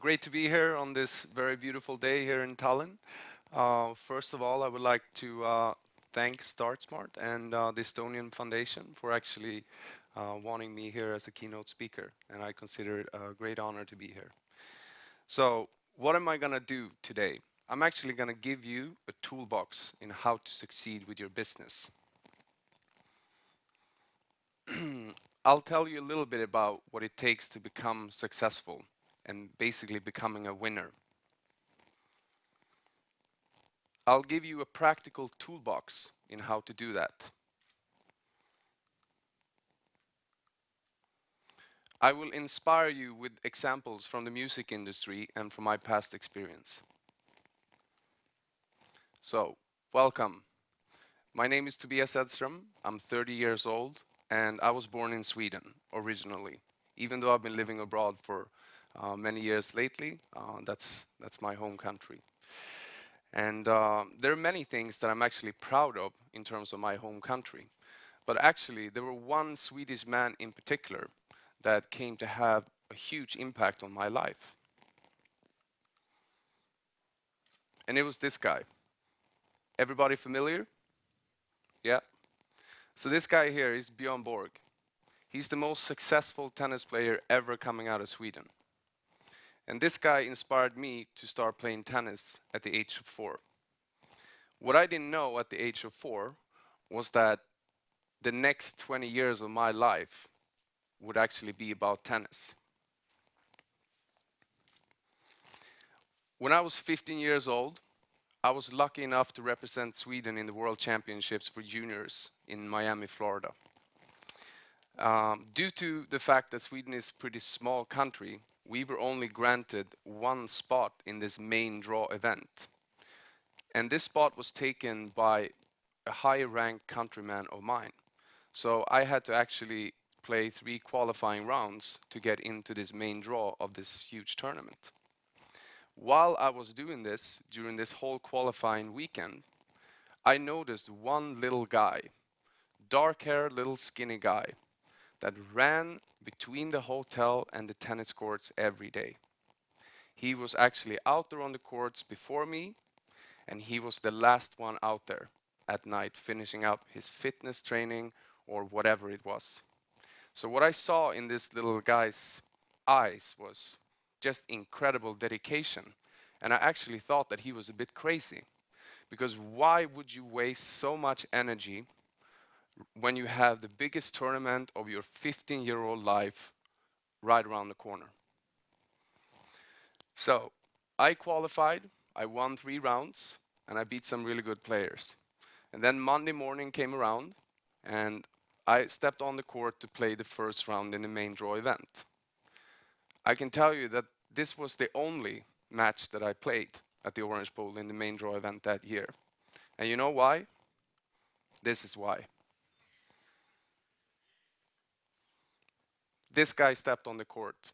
Great to be here on this very beautiful day here in Tallinn. First of all, I would like to thank StartSmart and the Estonian Foundation for actually wanting me here as a keynote speaker, and I consider it a great honor to be here. So, what am I going to do today? I'm actually going to give you a toolbox in how to succeed with your business. I'll tell you a little bit about what it takes to become successful and basically becoming a winner. I'll give you a practical toolbox in how to do that. I will inspire you with examples from the music industry and from my past experience. So, welcome. My name is Tobias Edström. I'm 30 years old and I was born in Sweden originally. Even though I've been living abroad for many years lately, that's my home country. And there are many things that I'm actually proud of in terms of my home country. But actually, there were one Swedish man in particular that came to have a huge impact on my life. And it was this guy. Everybody familiar? Yeah. So this guy here is Björn Borg. He's the most successful tennis player ever coming out of Sweden. And this guy inspired me to start playing tennis at the age of 4. What I didn't know at the age of 4 was that the next 20 years of my life would actually be about tennis. When I was 15 years old, I was lucky enough to represent Sweden in the World Championships for juniors in Miami, Florida. Due to the fact that Sweden is a pretty small country, we were only granted one spot in this main draw event. And this spot was taken by a higher ranked countryman of mine. So I had to actually play 3 qualifying rounds to get into this main draw of this huge tournament. While I was doing this, during this whole qualifying weekend, I noticed one little guy, dark-haired little skinny guy, that ran between the hotel and the tennis courts every day. He was actually out there on the courts before me, and he was the last one out there at night finishing up his fitness training or whatever it was. So what I saw in this little guy's eyes was just incredible dedication. And I actually thought that he was a bit crazy. Because why would you waste so much energy when you have the biggest tournament of your 15-year-old life right around the corner? So I qualified, I won 3 rounds, and I beat some really good players. And then Monday morning came around, and I stepped on the court to play the first round in the main draw event. I can tell you that this was the only match that I played at the Orange Bowl in the main draw event that year. And you know why? This is why. This guy stepped on the court.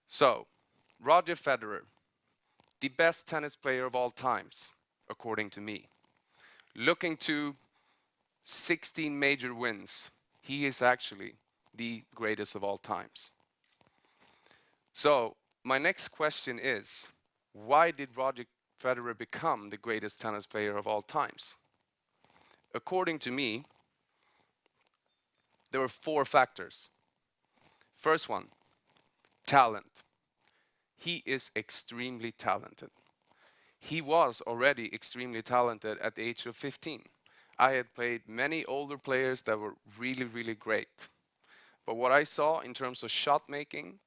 So, Roger Federer, the best tennis player of all times, according to me. Looking to 16 major wins, he is actually the greatest of all times. So, my next question is, why did Roger Federer become the greatest tennis player of all times? According to me, there were 4 factors. First one, talent. He is extremely talented. He was already extremely talented at the age of 15. I had played many older players that were really, really great. But what I saw in terms of shot making,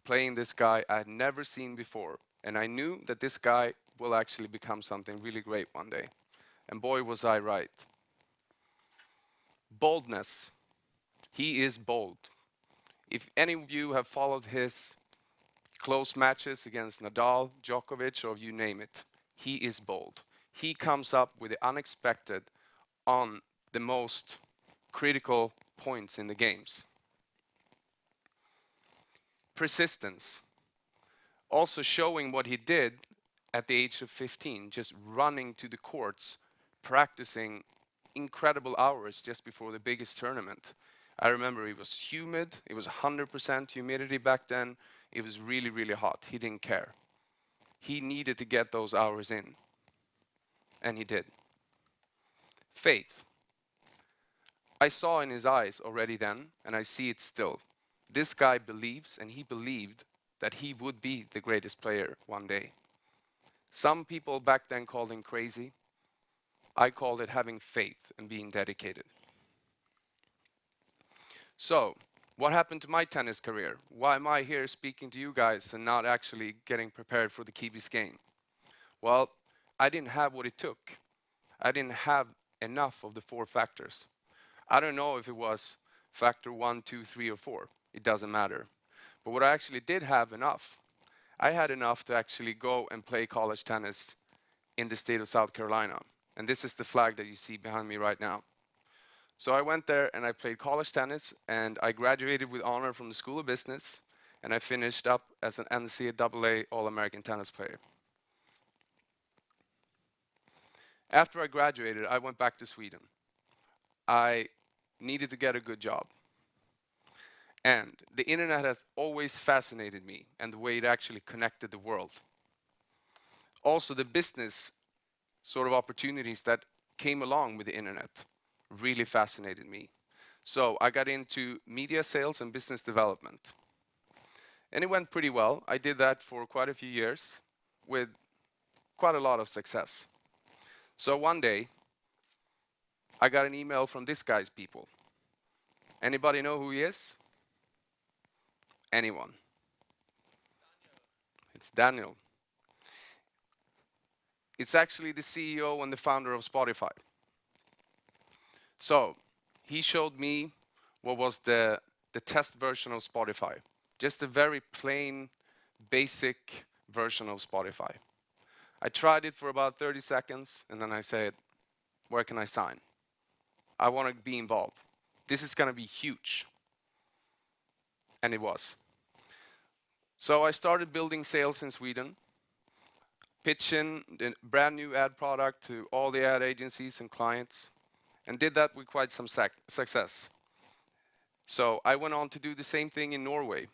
playing this guy I had never seen before. And I knew that this guy will actually become something really great one day. And boy, was I right. Boldness. He is bold. If any of you have followed his close matches against Nadal, Djokovic, or you name it, he is bold. He comes up with the unexpected on the most critical points in the games. Persistence. Also showing what he did at the age of 15, just running to the courts, practicing incredible hours just before the biggest tournament. I remember it was humid, it was 100% humidity back then, It was really, really hot. He didn't care. He needed to get those hours in, and he did. Faith. I saw in his eyes already then, and I see it still. This guy believes, and he believed that he would be the greatest player one day. Some people back then called him crazy. I called it having faith and being dedicated. So, what happened to my tennis career? Why am I here speaking to you guys and not actually getting prepared for the Key Biscayne? Well, I didn't have what it took. I didn't have enough of the 4 factors. I don't know if it was factor 1, 2, 3, or 4. It doesn't matter. But what I actually did have enough, I had enough to actually go and play college tennis in the state of South Carolina. And this is the flag that you see behind me right now. So I went there and I played college tennis, and I graduated with honor from the School of Business, and I finished up as an NCAA All-American tennis player. After I graduated, I went back to Sweden. I needed to get a good job. And the internet has always fascinated me, and the way it actually connected the world. Also, the business sort of opportunities that came along with the internet really fascinated me. So I got into media sales and business development. And it went pretty well. I did that for quite a few years with quite a lot of success. So one day, I got an email from this guy's people. Anybody know who he is? Anyone? It's Daniel. It's actually the CEO and the founder of Spotify. So he showed me what was the test version of Spotify. Just a very plain, basic version of Spotify. I tried it for about 30 seconds, and then I said, where can I sign? I want to be involved. This is going to be huge. And it was. So I started building sales in Sweden, pitching the brand new ad product to all the ad agencies and clients, and did that with quite some success. So I went on to do the same thing in Norway.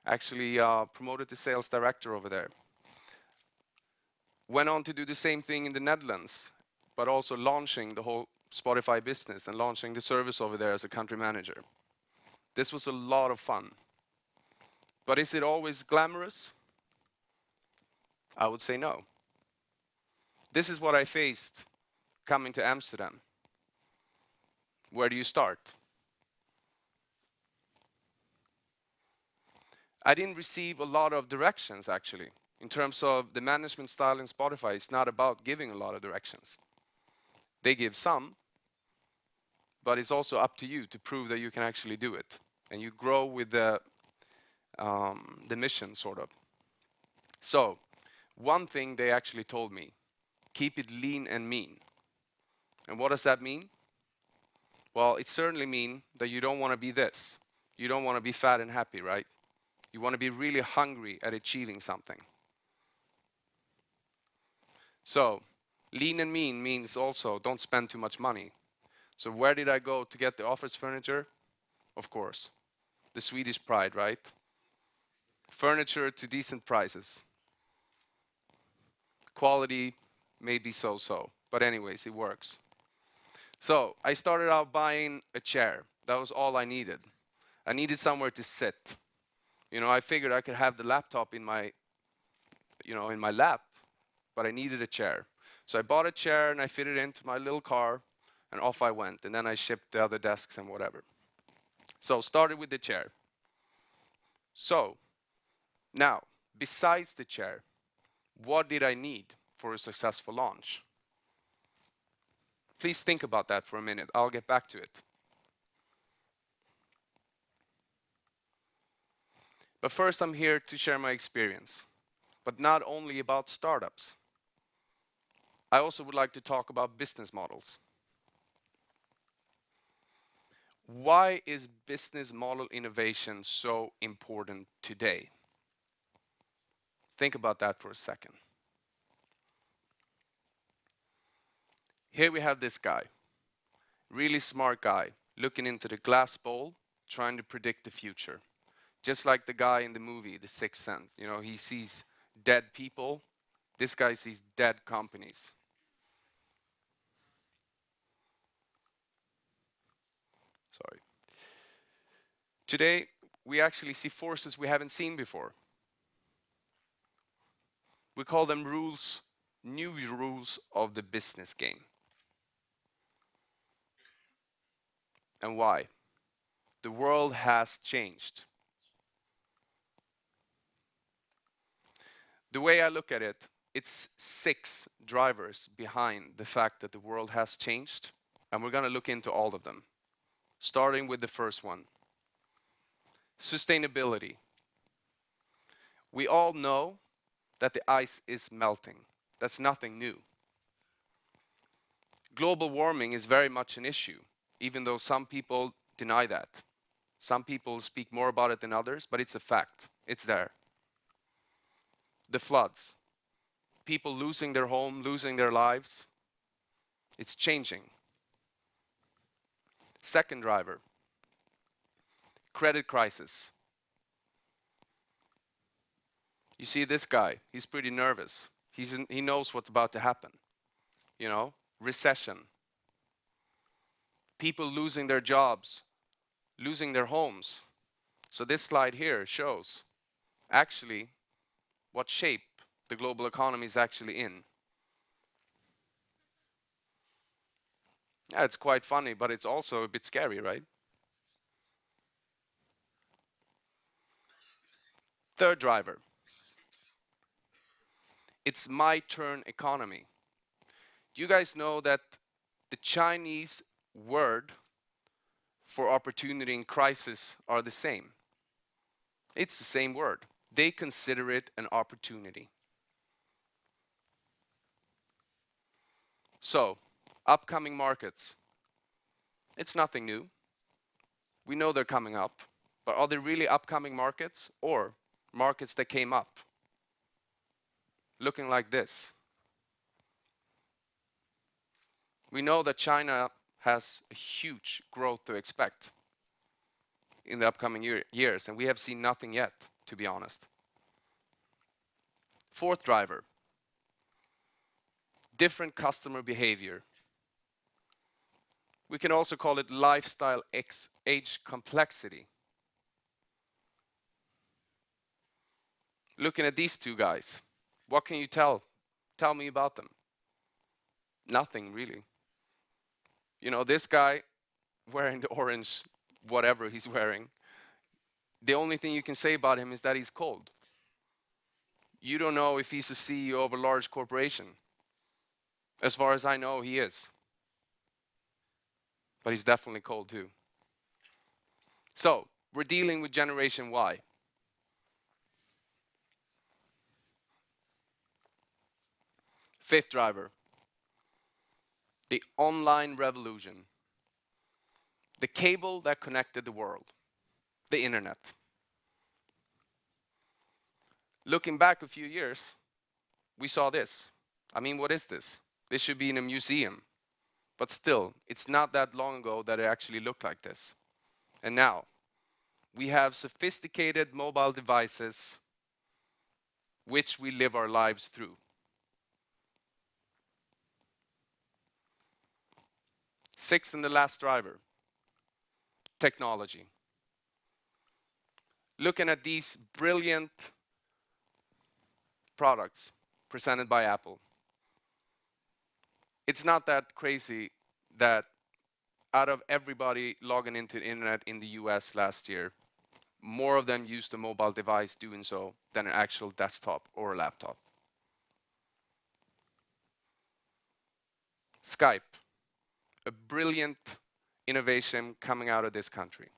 Actually promoted the sales director over there. Went on to do the same thing in the Netherlands, but also launching the whole Spotify business and launching the service over there as a country manager. This was a lot of fun. But is it always glamorous? I would say no. This is what I faced coming to Amsterdam. Where do you start? I didn't receive a lot of directions, actually. In terms of the management style in Spotify, it's not about giving a lot of directions. They give some, but it's also up to you to prove that you can actually do it. And you grow with the mission, sort of. So, one thing they actually told me, keep it lean and mean. And what does that mean? Well, it certainly means that you don't want to be this. You don't want to be fat and happy, right? You want to be really hungry at achieving something. So, lean and mean means also don't spend too much money. So where did I go to get the office furniture? Of course, the Swedish pride, right? Furniture to decent prices. Quality maybe so-so, but anyways, it works. So I started out buying a chair. That was all I needed. I needed somewhere to sit. I figured I could have the laptop in my lap, but I needed a chair. So I bought a chair and I fitted it into my little car, and off I went. And then I shipped the other desks and whatever. So started with the chair. So now, besides the chair, what did I need for a successful launch? Please think about that for a minute. I'll get back to it. But first, I'm here to share my experience, but not only about startups. I also would like to talk about business models. Why is business model innovation so important today? Think about that for a second. Here we have this guy, really smart guy, looking into the glass bowl, trying to predict the future. Just like the guy in the movie, The Sixth Sense. You know, he sees dead people. This guy sees dead companies. Sorry. Today, we actually see forces we haven't seen before. We call them rules, new rules of the business game. And why? The world has changed. The way I look at it, it's 6 drivers behind the fact that the world has changed, and we're going to look into all of them, starting with the first one. Sustainability. We all know that the ice is melting. That's nothing new. Global warming is very much an issue, even though some people deny that. Some people speak more about it than others, but it's a fact. It's there. The floods. People losing their home, losing their lives. It's changing. Second driver. Credit crisis. You see this guy, he's pretty nervous. He knows what's about to happen. You know, recession. People losing their jobs, losing their homes. So this slide here shows actually what shape the global economy is actually in. Yeah, it's quite funny, but it's also a bit scary, right? Third driver. It's my turn economy. Do you guys know that the Chinese word for opportunity and crisis are the same? It's the same word. They consider it an opportunity. So, upcoming markets. It's nothing new. We know they're coming up, but are they really upcoming markets or markets that came up? Looking like this. We know that China has a huge growth to expect in the upcoming years, and we have seen nothing yet, to be honest. Fourth driver, different customer behavior. We can also call it lifestyle age complexity. Looking at these two guys, what can you tell me about them? Nothing really. You know, this guy wearing the orange whatever he's wearing, the only thing you can say about him is that he's cold. You don't know if he's a CEO of a large corporation. As far as I know, he is. But he's definitely cold too. So, we're dealing with Generation Y. Fifth driver, the online revolution. The cable that connected the world, the internet. Looking back a few years, we saw this. I mean, what is this? This should be in a museum. But still, it's not that long ago that it actually looked like this. And now, we have sophisticated mobile devices which we live our lives through. Sixth and the last driver, technology. Looking at these brilliant products presented by Apple, it's not that crazy that out of everybody logging into the internet in the US last year, more of them used a mobile device doing so than an actual desktop or a laptop. Skype, a brilliant innovation coming out of this country.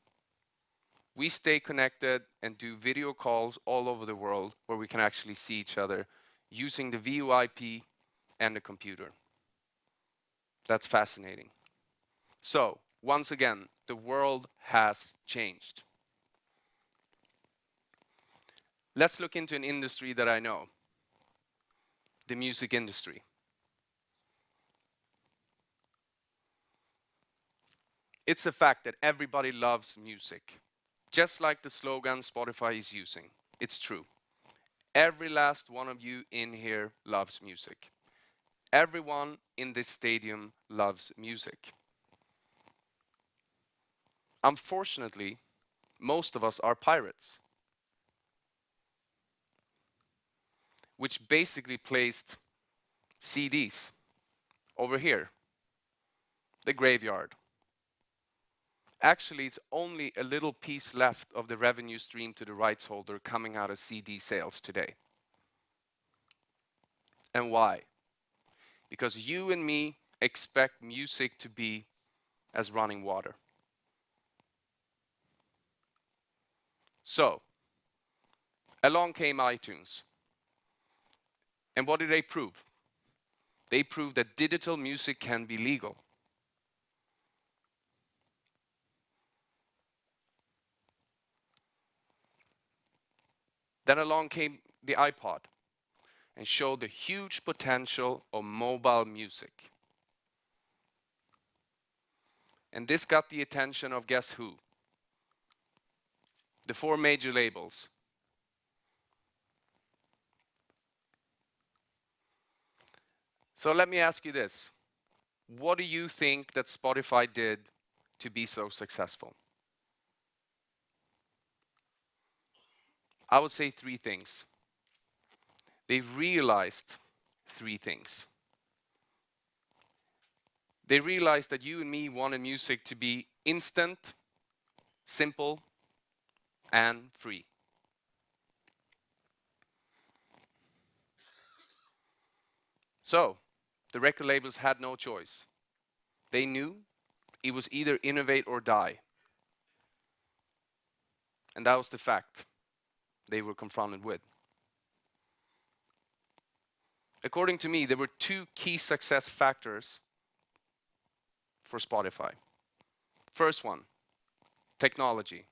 We stay connected and do video calls all over the world where we can actually see each other using the VoIP and the computer. That's fascinating. So, once again, the world has changed. Let's look into an industry that I know, the music industry. It's a fact that everybody loves music. Just like the slogan Spotify is using. It's true. Every last one of you in here loves music. Everyone in this stadium loves music. Unfortunately, most of us are pirates, which basically placed CDs over here, the graveyard. Actually, it's only a little piece left of the revenue stream to the rights holder coming out of CD sales today. And why? Because you and me expect music to be as running water. So, along came iTunes. And what did they prove? They proved that digital music can be legal. Then along came the iPod and showed the huge potential of mobile music. And this got the attention of guess who? The 4 major labels. So let me ask you this. What do you think that Spotify did to be so successful? I would say 3 things. They realized 3 things. They realized that you and me wanted music to be instant, simple, and free. So, the record labels had no choice. They knew it was either innovate or die. And that was the fact they were confronted with. According to me, there were 2 key success factors for Spotify. First one, technology.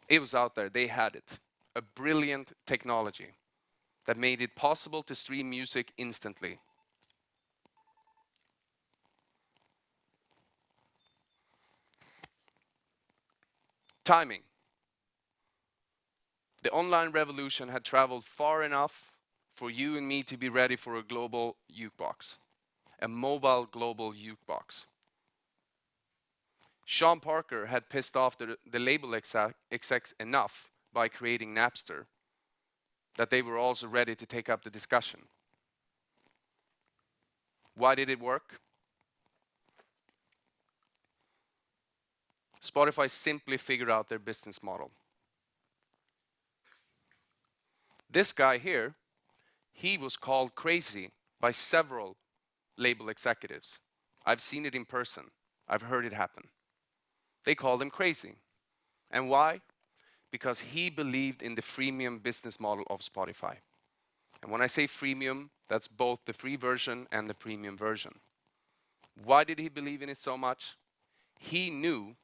It was out there, they had it. A brilliant technology that made it possible to stream music instantly. Timing. The online revolution had traveled far enough for you and me to be ready for a global jukebox, a mobile global jukebox. Sean Parker had pissed off the label execs enough by creating Napster that they were also ready to take up the discussion. Why did it work? Spotify simply figured out their business model. This guy here, he was called crazy by several label executives. I've seen it in person. I've heard it happen. They called him crazy. And why? Because he believed in the freemium business model of Spotify. And when I say freemium, that's both the free version and the premium version. Why did he believe in it so much? He knew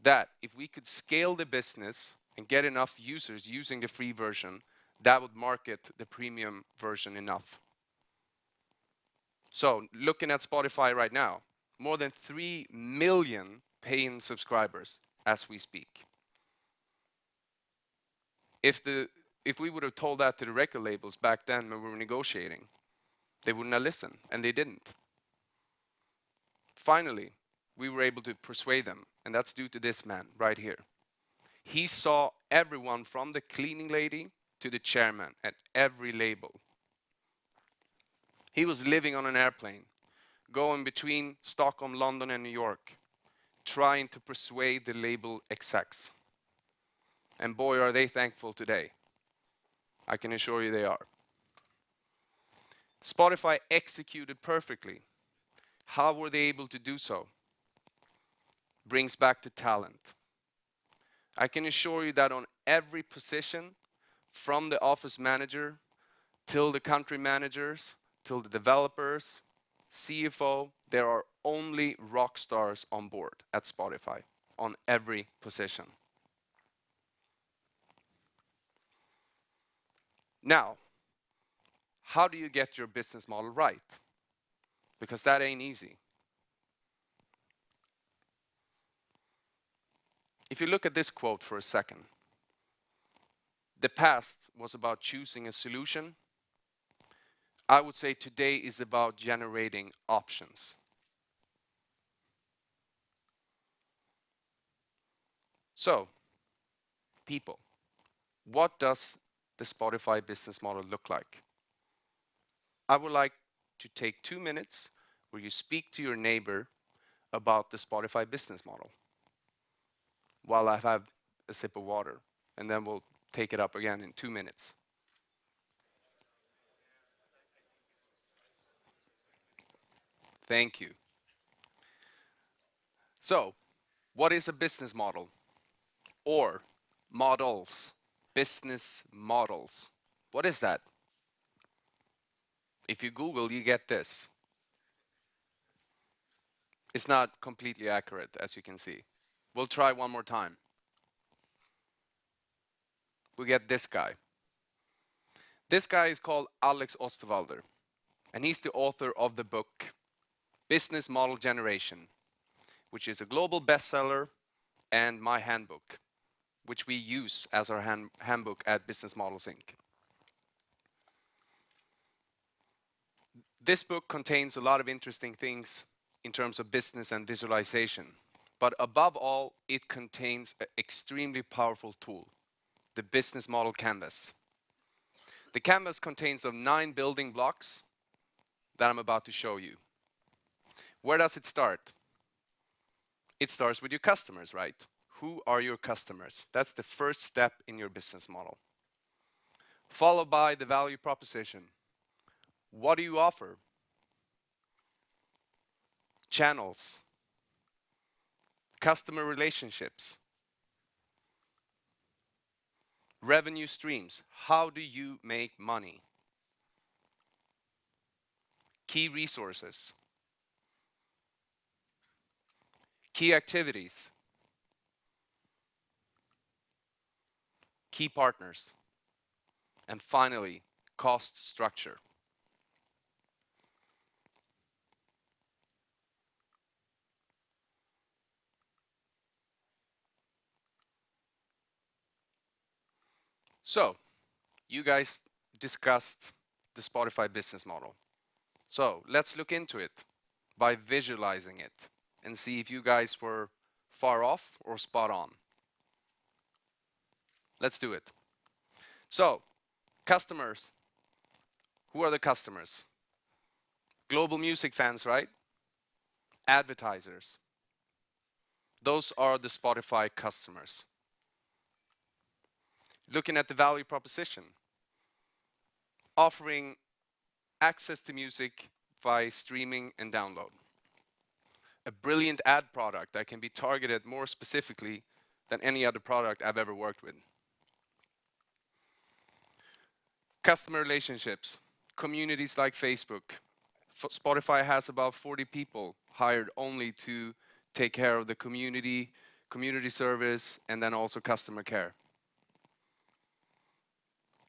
that if we could scale the business and get enough users using the free version, that would market the premium version enough. So looking at Spotify right now, more than 3 million paying subscribers as we speak. If we would have told that to the record labels back then when we were negotiating, they wouldn't have listened, and they didn't. Finally, we were able to persuade them, and that's due to this man right here. He saw everyone from the cleaning lady to the chairman at every label. He was living on an airplane, going between Stockholm, London, and New York, trying to persuade the label execs. And boy, are they thankful today. I can assure you they are. Spotify executed perfectly. How were they able to do so? Brings back to talent. I can assure you that on every position, from the office manager till the country managers, till the developers, CFO, there are only rock stars on board at Spotify on every position. Now, how do you get your business model right? Because that ain't easy. If you look at this quote for a second, the past was about choosing a solution. I would say today is about generating options. So, people, what does the Spotify business model look like? I would like to take 2 minutes where you speak to your neighbor about the Spotify business model while I have a sip of water, and then we'll take it up again in 2 minutes. Thank you. So, what is a business model? Or models, business models. What is that? If you Google, you get this. It's not completely accurate, as you can see. We'll try one more time. We get this guy. This guy is called Alex Osterwalder, and he's the author of the book Business Model Generation, which is a global bestseller, and my handbook, which we use as our handbook at Business Models Inc. This book contains a lot of interesting things in terms of business and visualization, but above all, it contains an extremely powerful tool, the business model canvas. The canvas contains of 9 building blocks that I'm about to show you. Where does it start? It starts with your customers, right? Who are your customers? That's the first step in your business model. Followed by the value proposition. What do you offer? Channels, customer relationships, revenue streams. How do you make money? Key resources, key activities, key partners, and finally, cost structure. So, you guys discussed the Spotify business model. So, let's look into it by visualizing it and see if you guys were far off or spot on. Let's do it. So, customers. Who are the customers? Global music fans, right? Advertisers. Those are the Spotify customers. Looking at the value proposition, offering access to music via streaming and download. A brilliant ad product that can be targeted more specifically than any other product I've ever worked with. Customer relationships, communities like Facebook. Spotify has about 40 people hired only to take care of the community service, and then also customer care.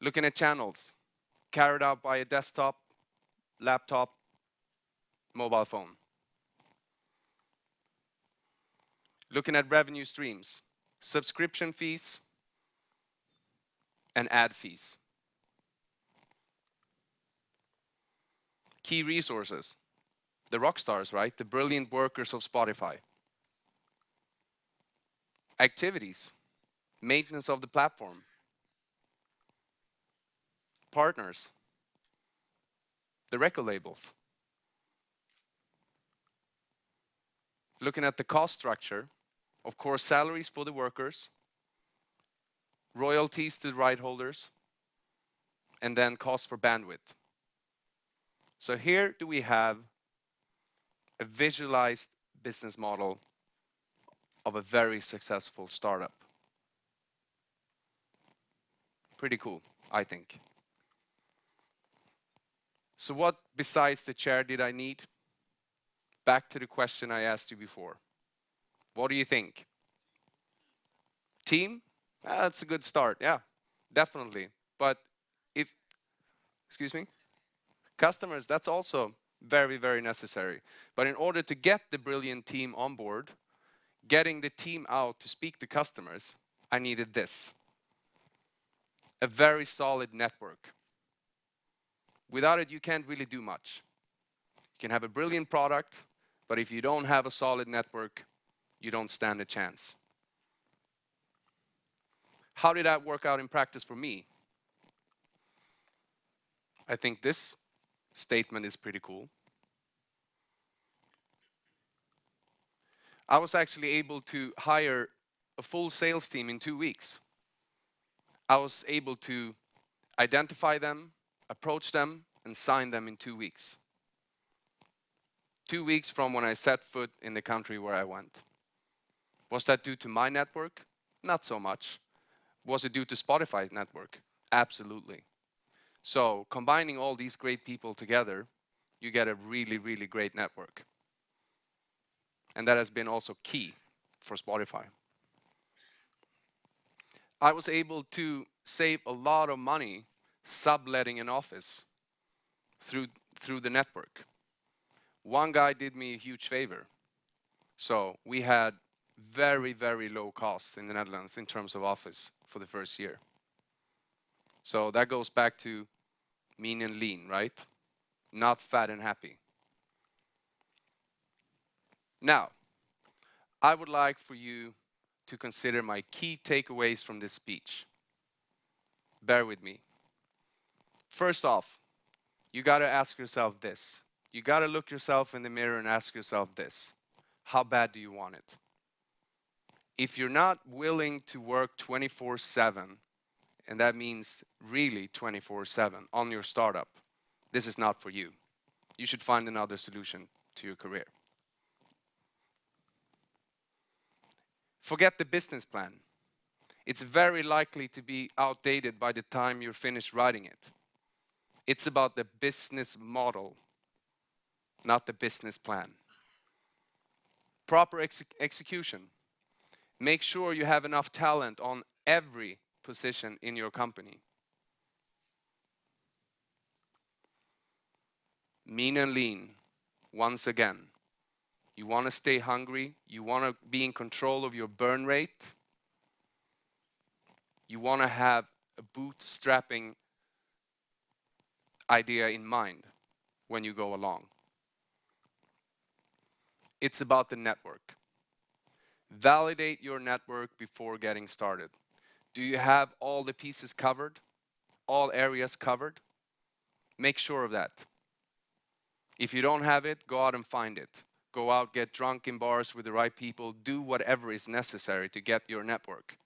Looking at channels, carried out by a desktop, laptop, mobile phone. Looking at revenue streams, subscription fees and ad fees. Key resources, the rock stars, right? The brilliant workers of Spotify. Activities, maintenance of the platform. Partners, the record labels. Looking at the cost structure, of course, salaries for the workers, royalties to the right holders, and then cost for bandwidth. So here do we have a visualized business model of a very successful startup. Pretty cool, I think. So what besides the chair did I need? Back to the question I asked you before. What do you think? Team? That's a good start, yeah, definitely. But if, excuse me? Customers, that's also very, very necessary. But in order to get the brilliant team on board, getting the team out to speak to customers, I needed this. A very solid network. Without it, you can't really do much. You can have a brilliant product, but if you don't have a solid network, you don't stand a chance. How did that work out in practice for me? I think this statement is pretty cool. I was actually able to hire a full sales team in 2 weeks. I was able to identify them, approach them, and sign them in 2 weeks. 2 weeks from when I set foot in the country where I went. Was that due to my network? Not so much. Was it due to Spotify's network? Absolutely. So combining all these great people together, you get a really, really great network. And that has been also key for Spotify. I was able to save a lot of money subletting an office through the network. One guy did me a huge favor. So we had very, very low costs in the Netherlands in terms of office for the first year. So that goes back to mean and lean, right? Not fat and happy. Now, I would like for you to consider my key takeaways from this speech. Bear with me. First off, you got to ask yourself this. You got to look yourself in the mirror and ask yourself this. How bad do you want it? If you're not willing to work 24/7, and that means really 24/7 on your startup, this is not for you. You should find another solution to your career. Forget the business plan. It's very likely to be outdated by the time you're finished writing it. It's about the business model, not the business plan. Proper execution. Make sure you have enough talent on every position in your company. Mean and lean, once again. You want to stay hungry. You want to be in control of your burn rate. You want to have a bootstrapping idea in mind when you go along. It's about the network. Validate your network before getting started. Do you have all the pieces covered? All areas covered? Make sure of that. If you don't have it, go out and find it. Go out, get drunk in bars with the right people. Do whatever is necessary to get your network.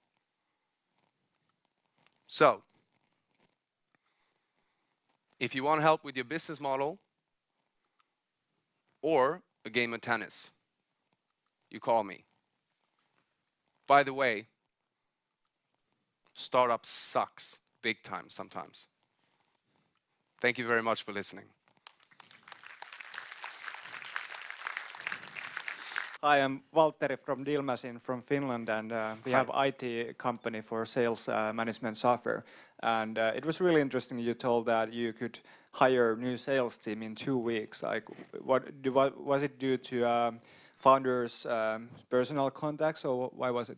So, if you want help with your business model or a game of tennis, you call me. By the way, startup sucks big time sometimes. Thank you very much for listening. Hi, I'm Valtteri from Dealmachine from Finland, and we have IT company for sales management software. And it was really interesting. You told that you could hire new sales team in 2 weeks. Like, was it due to founders' personal contacts, or why was it?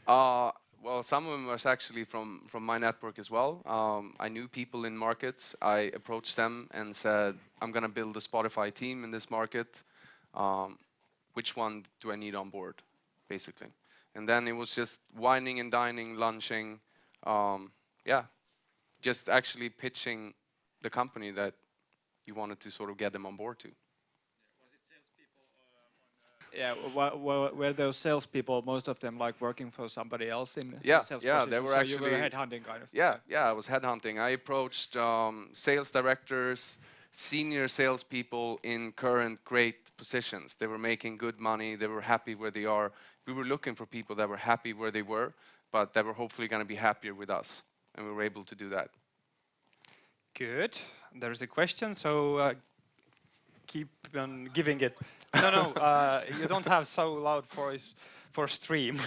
Well, some of them was actually from my network as well. I knew people in markets. I approached them and said, I'm going to build a Spotify team in this market. Which one do I need on board, basically? And then it was just wining and dining, lunching, just actually pitching the company that you wanted to sort of get them on board to. Was it salespeople? Were those salespeople, most of them, like working for somebody else in sales position? They were so actually. You were headhunting, kind of. Yeah, I was headhunting. I approached sales directors, senior salespeople in current great positions. They were making good money. They were happy where they are. We were looking for people that were happy where they were, but that were hopefully going to be happier with us. And we were able to do that. Good. There's a question, so keep on giving it. No, you don't have so loud voice for stream.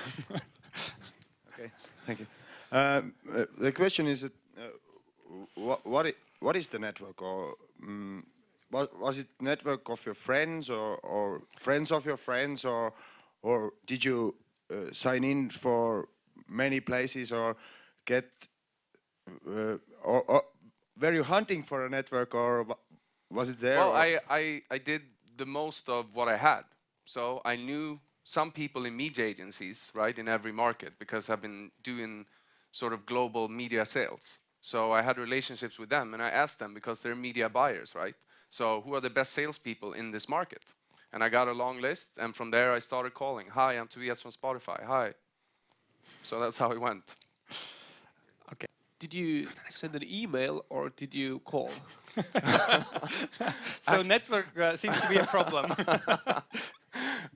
Okay, thank you. The question is, what is the network, or was it network of your friends, or friends of your friends, or or did you sign in for many places, or get, or were you hunting for a network, or was it there? Well, or? I did the most of what I had. So I knew some people in media agencies, right, in every market, because I've been doing sort of global media sales. So I had relationships with them, and I asked them because they're media buyers, right? So who are the best salespeople in this market? And I got a long list, and from there I started calling. Hi, I'm Tobias from Spotify. Hi. So that's how it went. Okay. Did you send an email or did you call? So network seems to be a problem.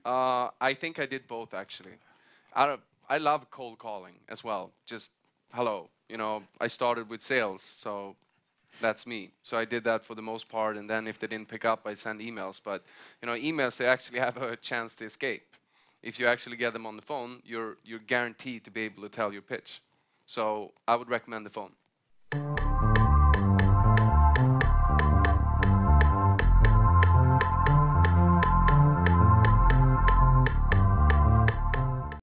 I think I did both actually. I love cold calling as well. Just hello. You know, I started with sales, so that's me. So I did that for the most part, and then if they didn't pick up, I send emails. But you know, emails they actually have a chance to escape. If you actually get them on the phone, you're guaranteed to be able to tell your pitch. So I would recommend the phone.